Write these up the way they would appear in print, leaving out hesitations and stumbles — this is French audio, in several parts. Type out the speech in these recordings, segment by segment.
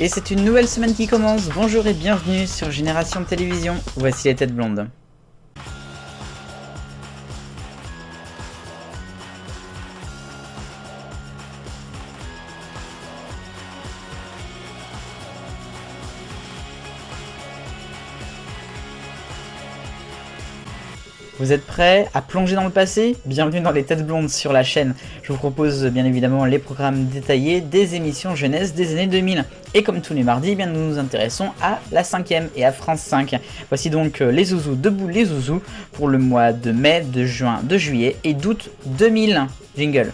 Et c'est une nouvelle semaine qui commence. Bonjour et bienvenue sur Génération Télévision. Voici les têtes blondes. Vous êtes prêts à plonger dans le passé? Bienvenue dans les têtes blondes sur la chaîne. Je vous propose bien évidemment les programmes détaillés des émissions jeunesse des années 2000. Et comme tous les mardis, eh bien, nous nous intéressons à la 5e et à France 5. Voici donc les zouzous, debout les zouzous, pour le mois de mai, de juin, de juillet et d'août 2000. Jingle.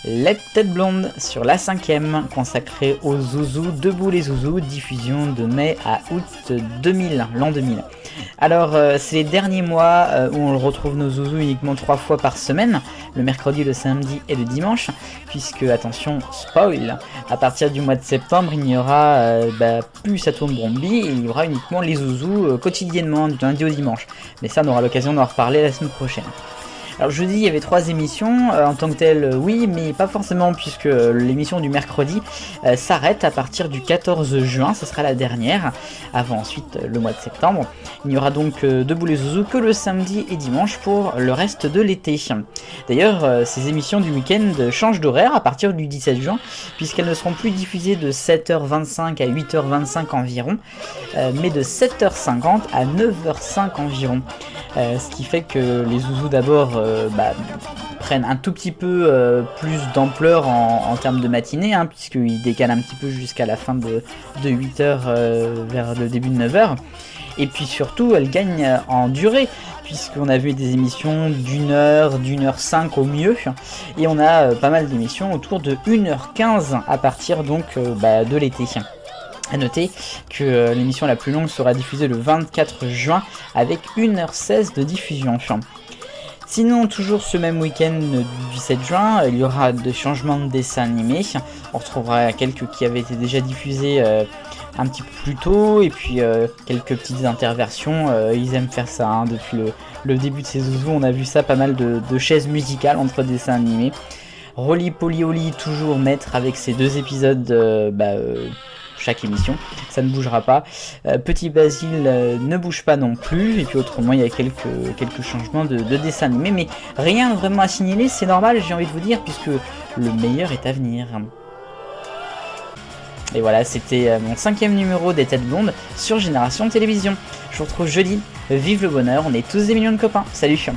Les Têtes Blondes sur la 5ème, consacrée aux zouzous, Debout les zouzous, diffusion de mai à août 2000, l'an 2000. Alors c'est les derniers mois où on retrouve nos zouzous uniquement 3 fois par semaine, le mercredi, le samedi et le dimanche, puisque, attention, spoil, à partir du mois de septembre il n'y aura plus Ça tourne Bromby, et il y aura uniquement les zouzous quotidiennement, du lundi au dimanche. Mais ça on aura l'occasion d'en reparler la semaine prochaine. Alors jeudi il y avait 3 émissions, en tant que telles oui, mais pas forcément, puisque l'émission du mercredi s'arrête à partir du 14 juin, ce sera la dernière, avant ensuite le mois de septembre. Il n'y aura donc Debout les zouzous que le samedi et dimanche pour le reste de l'été. D'ailleurs ces émissions du week-end changent d'horaire à partir du 17 juin, puisqu'elles ne seront plus diffusées de 7h25 à 8h25 environ, mais de 7h50 à 9h05 environ. Ce qui fait que les zouzous d'abord prennent un tout petit peu plus d'ampleur en termes de matinée, puisqu'ils décalent un petit peu jusqu'à la fin de 8h vers le début de 9h. Et puis surtout, elles gagnent en durée, puisqu'on a vu des émissions d'1h, d'1h05 au mieux, et on a pas mal d'émissions autour de 1h15 à partir donc de l'été. A noter que l'émission la plus longue sera diffusée le 24 juin avec 1h16 de diffusion. Sinon, toujours ce même week-end du 7 juin, il y aura des changements de dessins animés. On retrouvera quelques qui avaient été déjà diffusés un petit peu plus tôt, et puis quelques petites interversions. Ils aiment faire ça, depuis le début de ces zouzous, on a vu ça, pas mal de chaises musicales entre dessins animés. Roly Poly Oly, toujours maître avec ses 2 épisodes chaque émission, ça ne bougera pas. Petit Basile ne bouge pas non plus, et puis autrement il y a quelques changements de dessin animé, mais rien vraiment à signaler, c'est normal, j'ai envie de vous dire, puisque le meilleur est à venir. Et voilà, c'était mon 5e numéro des Têtes Blondes sur Génération Télévision. Je vous retrouve jeudi, vive le bonheur, on est tous des millions de copains, salut.